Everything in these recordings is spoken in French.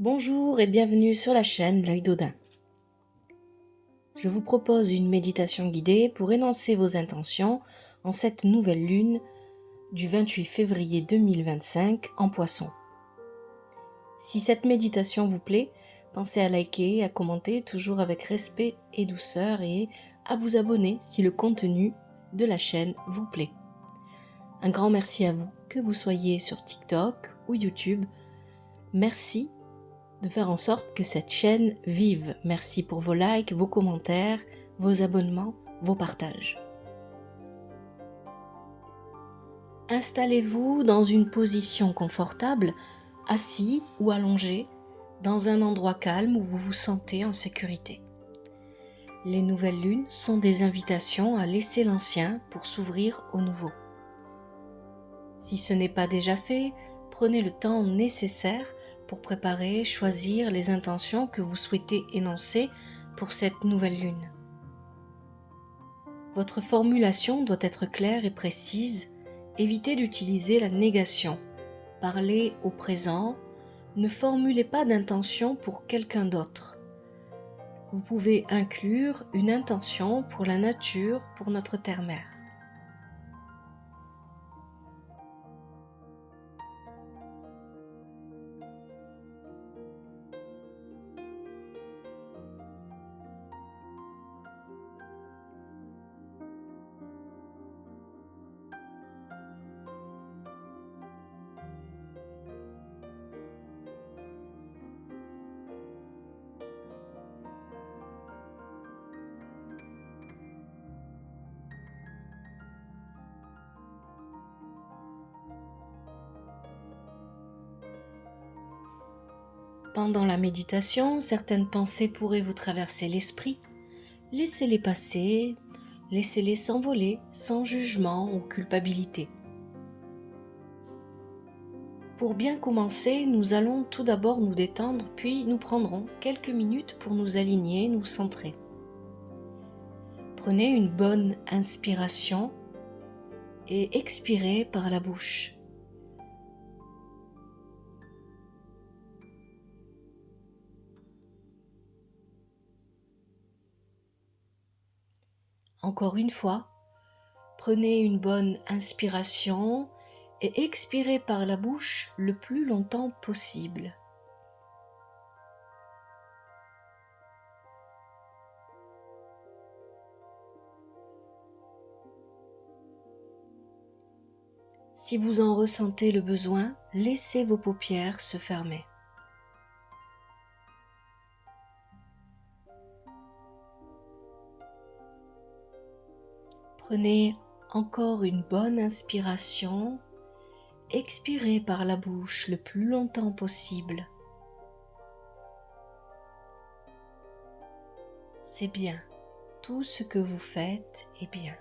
Bonjour et bienvenue sur la chaîne L'Œil d'Odin. Je vous propose une méditation guidée pour énoncer vos intentions en cette nouvelle lune du 28 février 2025 en Poisson. Si cette méditation vous plaît, pensez à liker, à commenter toujours avec respect et douceur et à vous abonner si le contenu de la chaîne vous plaît. Un grand merci à vous, que vous soyez sur TikTok ou YouTube. Merci de faire en sorte que cette chaîne vive. Merci pour vos likes, vos commentaires, vos abonnements, vos partages. Installez-vous dans une position confortable, assis ou allongé, dans un endroit calme où vous vous sentez en sécurité. Les nouvelles lunes sont des invitations à laisser l'ancien pour s'ouvrir au nouveau. Si ce n'est pas déjà fait, prenez le temps nécessaire pour préparer, choisir les intentions que vous souhaitez énoncer pour cette nouvelle lune. Votre formulation doit être claire et précise. Évitez d'utiliser la négation. Parlez au présent. Ne formulez pas d'intention pour quelqu'un d'autre. Vous pouvez inclure une intention pour la nature, pour notre terre-mère. Pendant la méditation, certaines pensées pourraient vous traverser l'esprit. Laissez-les passer, laissez-les s'envoler sans jugement ou culpabilité. Pour bien commencer, nous allons tout d'abord nous détendre, puis nous prendrons quelques minutes pour nous aligner, nous centrer. Prenez une bonne inspiration et expirez par la bouche. Encore une fois, prenez une bonne inspiration et expirez par la bouche le plus longtemps possible. Si vous en ressentez le besoin, laissez vos paupières se fermer. Prenez encore une bonne inspiration, expirez par la bouche le plus longtemps possible. C'est bien, tout ce que vous faites est bien.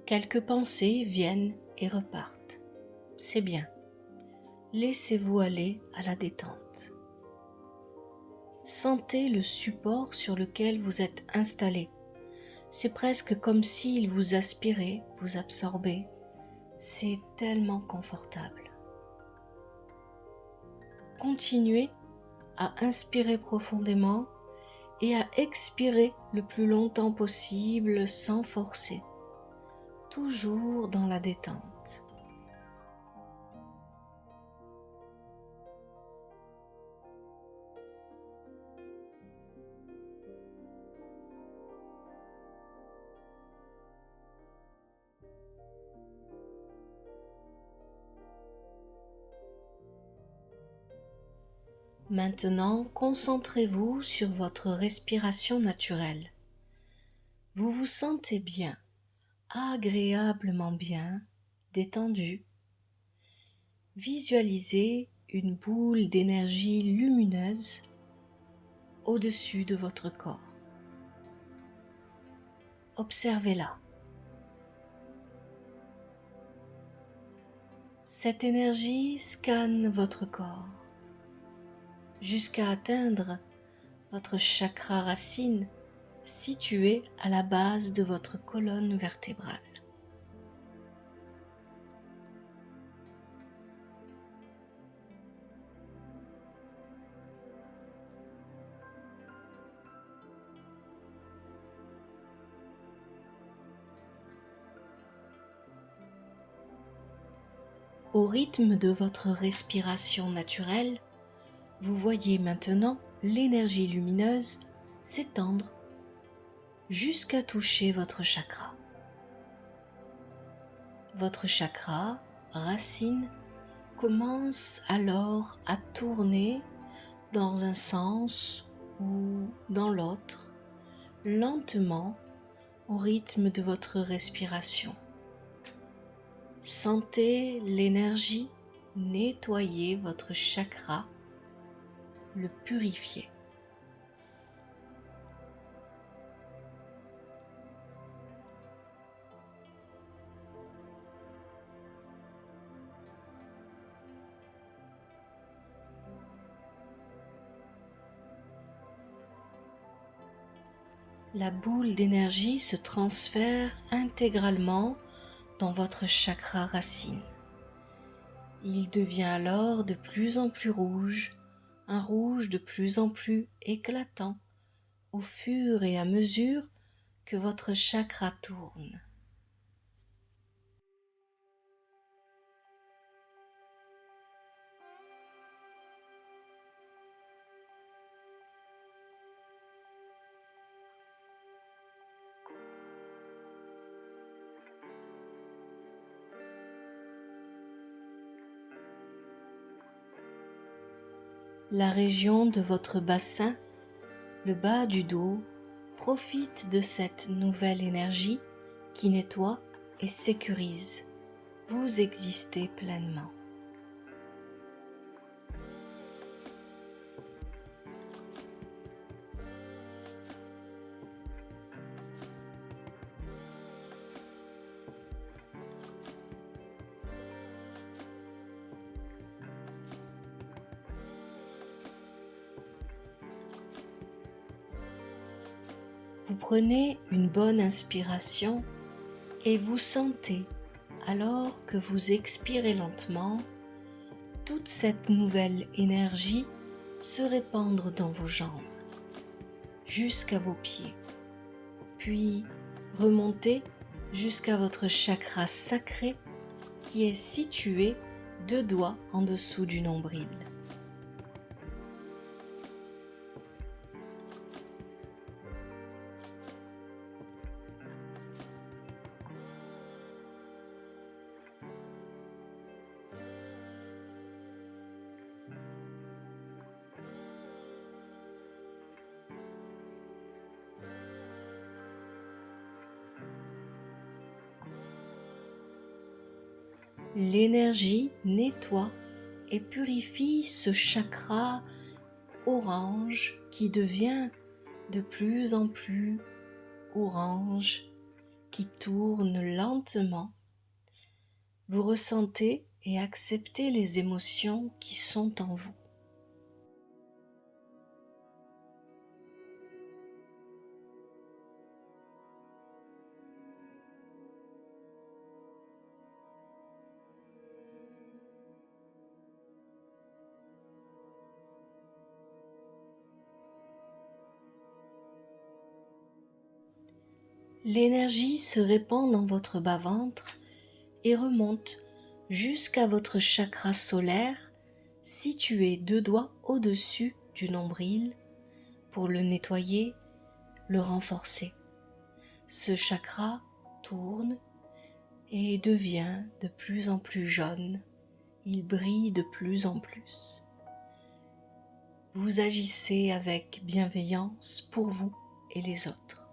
Quelques pensées viennent et repartent. C'est bien. Laissez-vous aller à la détente. Sentez le support sur lequel vous êtes installé. C'est presque comme s'il vous aspirait, vous absorbait. C'est tellement confortable. Continuez à inspirer profondément et à expirer le plus longtemps possible sans forcer. Toujours dans la détente. Maintenant, concentrez-vous sur votre respiration naturelle. Vous vous sentez bien, agréablement bien, détendu. Visualisez une boule d'énergie lumineuse au-dessus de votre corps. Observez-la. Cette énergie scanne votre corps. jusqu'à atteindre votre chakra racine situé à la base de votre colonne vertébrale. Au rythme de votre respiration naturelle, vous voyez maintenant l'énergie lumineuse s'étendre jusqu'à toucher votre chakra. Votre chakra, racine, commence alors à tourner dans un sens ou dans l'autre, lentement au rythme de votre respiration. Sentez l'énergie nettoyer votre chakra, le purifier. La boule d'énergie se transfère intégralement dans votre chakra racine. Il devient alors de plus en plus rouge, un rouge de plus en plus éclatant au fur et à mesure que votre chakra tourne. La région de votre bassin, le bas du dos, profite de cette nouvelle énergie qui nettoie et sécurise. Vous existez pleinement. Vous prenez une bonne inspiration et vous sentez, alors que vous expirez lentement, toute cette nouvelle énergie se répandre dans vos jambes, jusqu'à vos pieds, puis remonter jusqu'à votre chakra sacré qui est situé 2 doigts en dessous du nombril. L'énergie nettoie et purifie ce chakra orange qui devient de plus en plus orange, qui tourne lentement. Vous ressentez et acceptez les émotions qui sont en vous. L'énergie se répand dans votre bas-ventre et remonte jusqu'à votre chakra solaire situé 2 doigts au-dessus du nombril pour le nettoyer, le renforcer. Ce chakra tourne et devient de plus en plus jaune. Il brille de plus en plus. Vous agissez avec bienveillance pour vous et les autres.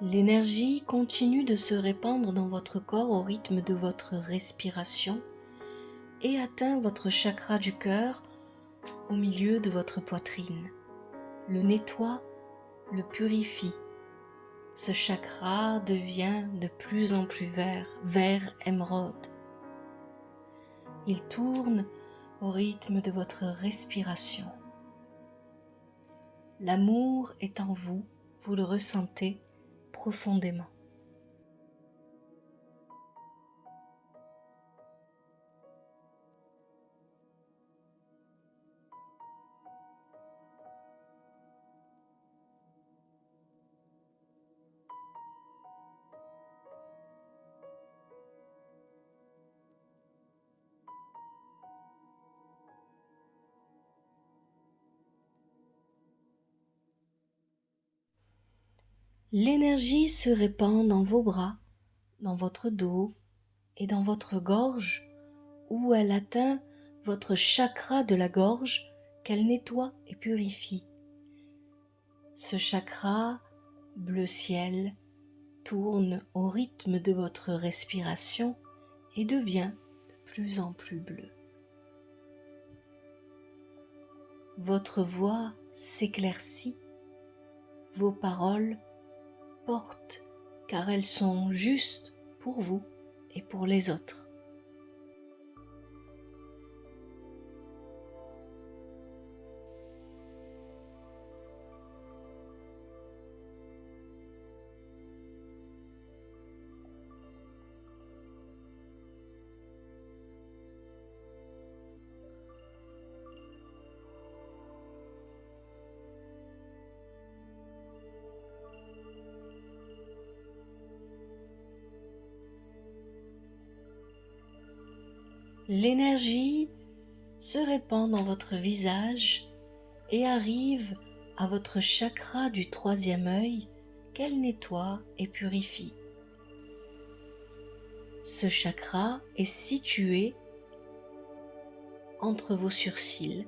L'énergie continue de se répandre dans votre corps au rythme de votre respiration et atteint votre chakra du cœur au milieu de votre poitrine. Le nettoie, le purifie. Ce chakra devient de plus en plus vert émeraude. Il tourne au rythme de votre respiration. L'amour est en vous, vous le ressentez profondément. L'énergie se répand dans vos bras, dans votre dos et dans votre gorge, où elle atteint votre chakra de la gorge qu'elle nettoie et purifie. Ce chakra, bleu ciel, tourne au rythme de votre respiration et devient de plus en plus bleu. Votre voix s'éclaircit, vos paroles portent car elles sont justes pour vous et pour les autres. L'énergie se répand dans votre visage et arrive à votre chakra du troisième œil qu'elle nettoie et purifie. Ce chakra est situé entre vos sourcils,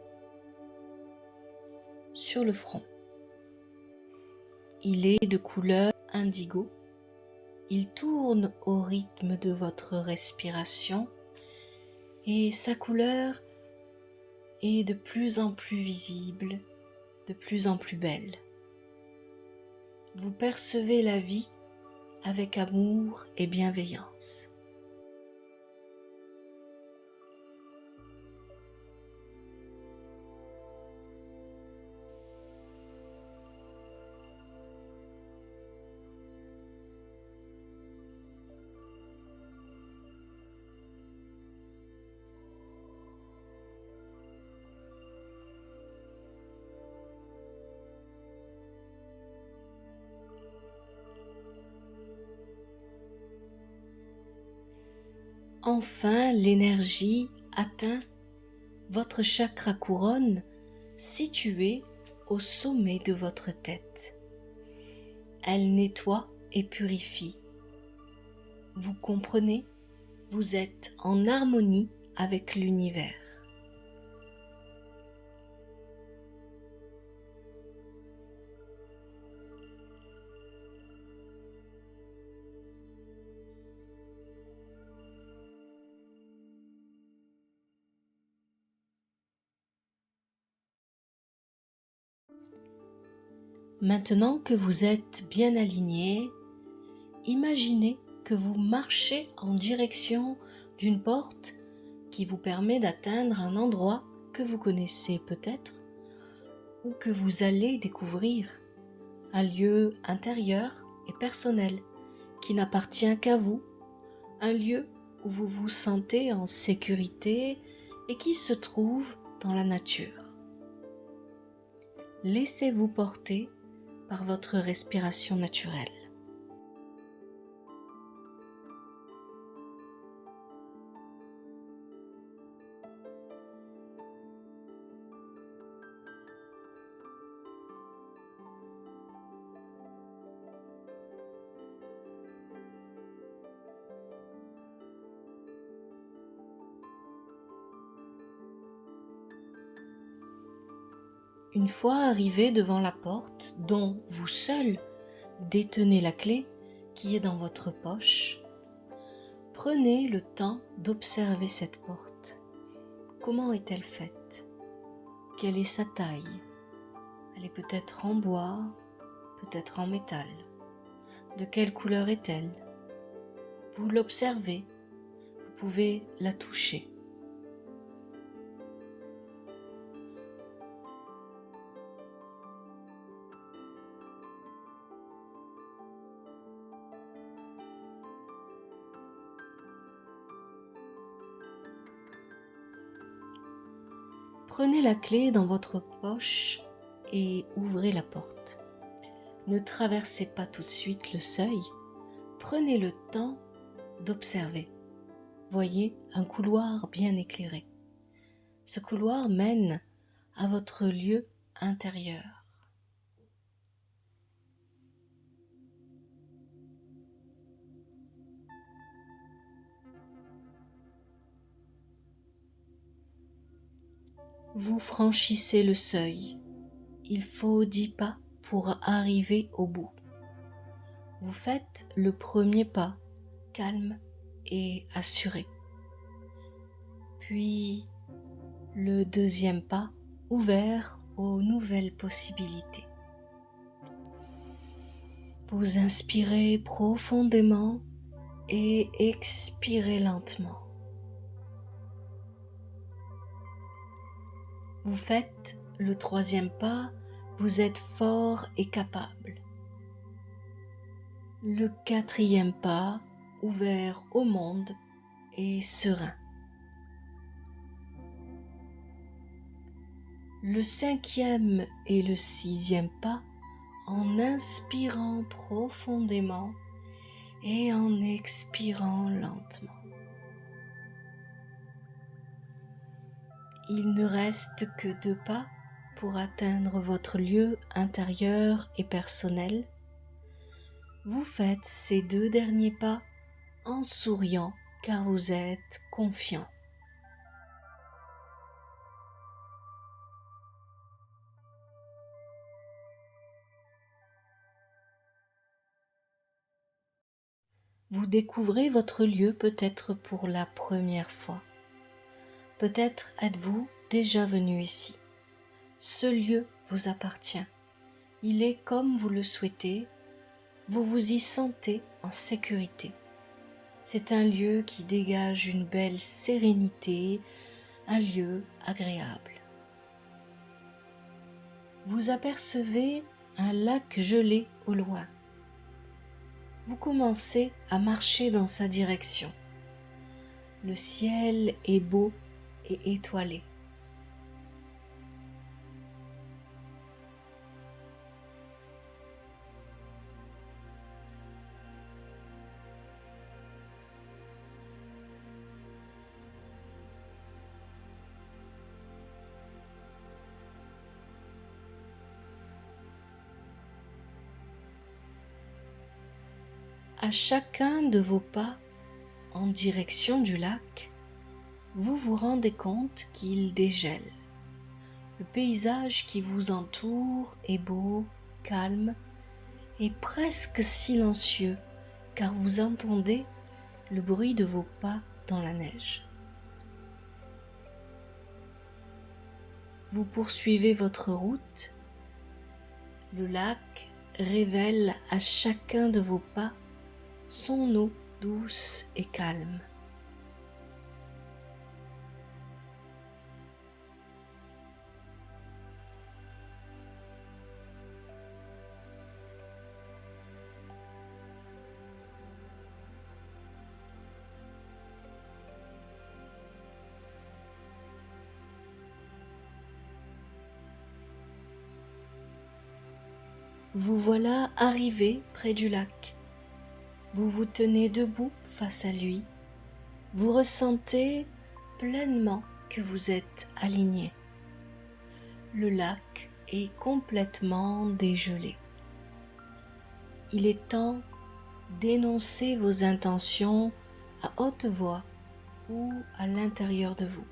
sur le front. Il est de couleur indigo. Il tourne au rythme de votre respiration et sa couleur est de plus en plus visible, de plus en plus belle. Vous percevez la vie avec amour et bienveillance. Enfin, l'énergie atteint votre chakra couronne situé au sommet de votre tête. Elle nettoie et purifie. Vous comprenez, vous êtes en harmonie avec l'univers. Maintenant que vous êtes bien aligné, imaginez que vous marchez en direction d'une porte qui vous permet d'atteindre un endroit que vous connaissez peut-être ou que vous allez découvrir, un lieu intérieur et personnel qui n'appartient qu'à vous, un lieu où vous vous sentez en sécurité et qui se trouve dans la nature. Laissez-vous porter par votre respiration naturelle. Une fois arrivé devant la porte dont vous seul détenez la clé qui est dans votre poche. Prenez le temps d'observer cette porte. Comment est-elle faite? Quelle est sa taille? Elle est peut-être en bois, peut-être en métal. De quelle couleur est-elle? Vous l'observez, vous pouvez la toucher. Prenez la clé dans votre poche et ouvrez la porte. Ne traversez pas tout de suite le seuil. Prenez le temps d'observer. Voyez un couloir bien éclairé. Ce couloir mène à votre lieu intérieur. Vous franchissez le seuil. Il faut 10 pas pour arriver au bout. Vous faites le premier pas, calme et assuré. Puis le deuxième pas, ouvert aux nouvelles possibilités. Vous inspirez profondément et expirez lentement. Vous faites le troisième pas, vous êtes fort et capable. Le quatrième pas, ouvert au monde et serein. Le cinquième et le sixième pas, en inspirant profondément et en expirant lentement. Il ne reste que 2 pas pour atteindre votre lieu intérieur et personnel. Vous faites ces 2 derniers pas en souriant car vous êtes confiant. Vous découvrez votre lieu peut-être pour la première fois. Peut-être êtes-vous déjà venu ici. Ce lieu vous appartient. Il est comme vous le souhaitez. Vous vous y sentez en sécurité. C'est un lieu qui dégage une belle sérénité, un lieu agréable. Vous apercevez un lac gelé au loin. Vous commencez à marcher dans sa direction. Le ciel est beau et étoilé. À chacun de vos pas en direction du lac, vous vous rendez compte qu'il dégèle. Le paysage qui vous entoure est beau, calme et presque silencieux car vous entendez le bruit de vos pas dans la neige. Vous poursuivez votre route. Le lac révèle à chacun de vos pas son eau douce et calme. Vous voilà arrivé près du lac. Vous vous tenez debout face à lui. Vous ressentez pleinement que vous êtes aligné. Le lac est complètement dégelé. Il est temps d'énoncer vos intentions à haute voix ou à l'intérieur de vous.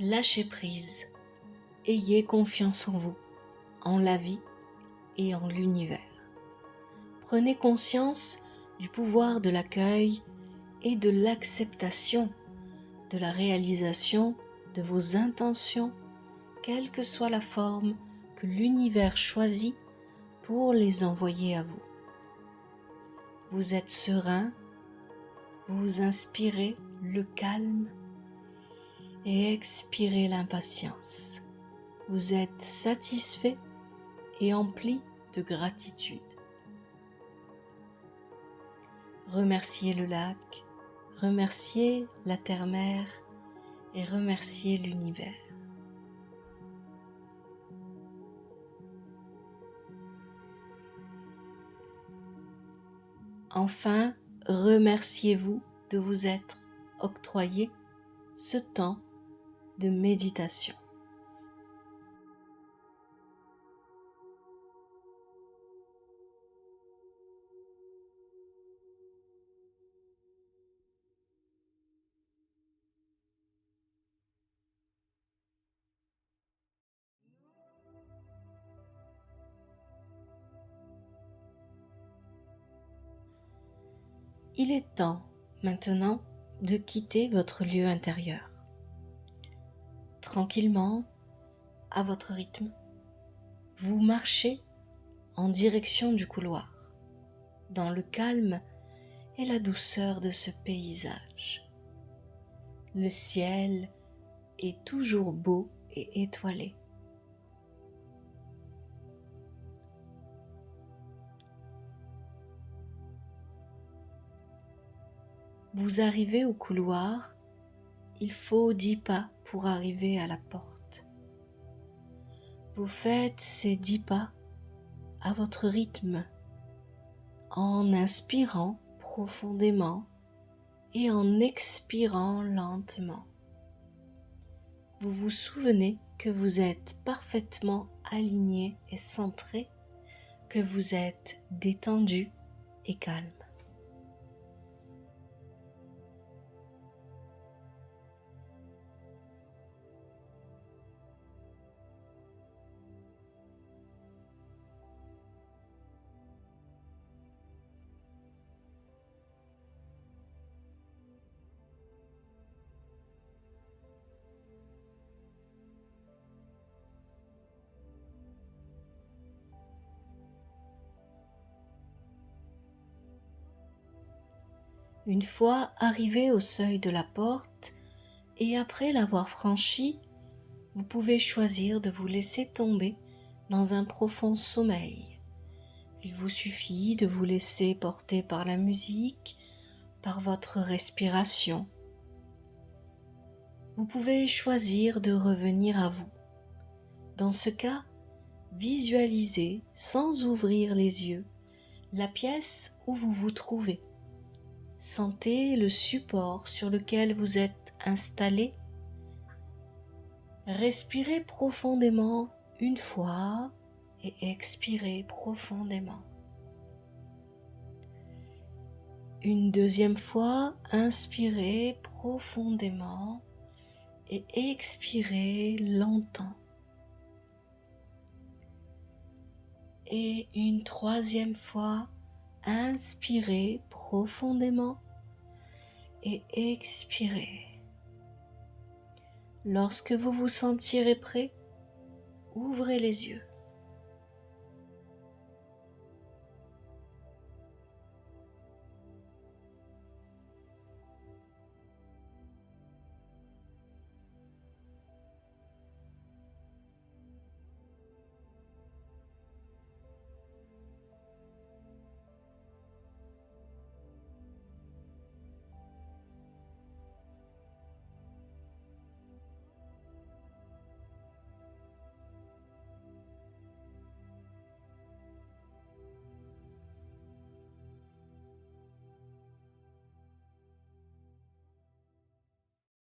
Lâchez prise, ayez confiance en vous, en la vie et en l'univers. Prenez conscience du pouvoir de l'accueil et de l'acceptation de la réalisation de vos intentions, quelle que soit la forme que l'univers choisit pour les envoyer à vous. Vous êtes serein, vous inspirez le calme et expirez l'impatience. Vous êtes satisfait et empli de gratitude. Remerciez le lac, remerciez la terre-mère et remerciez l'univers. Enfin, remerciez-vous de vous être octroyé ce temps de méditation. Il est temps maintenant de quitter votre lieu intérieur. Tranquillement, à votre rythme, vous marchez en direction du couloir, dans le calme et la douceur de ce paysage. Le ciel est toujours beau et étoilé. Vous arrivez au couloir, il faut 10 pas pour arriver à la porte. Vous faites ces 10 pas à votre rythme, en inspirant profondément et en expirant lentement. Vous vous souvenez que vous êtes parfaitement aligné et centré, que vous êtes détendu et calme. Une fois arrivé au seuil de la porte et après l'avoir franchi, vous pouvez choisir de vous laisser tomber dans un profond sommeil, Il vous suffit de vous laisser porter par la musique, par votre respiration. Vous pouvez choisir de revenir à vous. Dans ce cas, visualisez sans ouvrir les yeux la pièce où vous vous trouvez. Sentez le support sur lequel vous êtes installé. Respirez profondément une fois et expirez profondément. Une deuxième fois, inspirez profondément et expirez longtemps. Et une troisième fois, inspirez profondément et expirez. Lorsque vous vous sentirez prêt, ouvrez les yeux.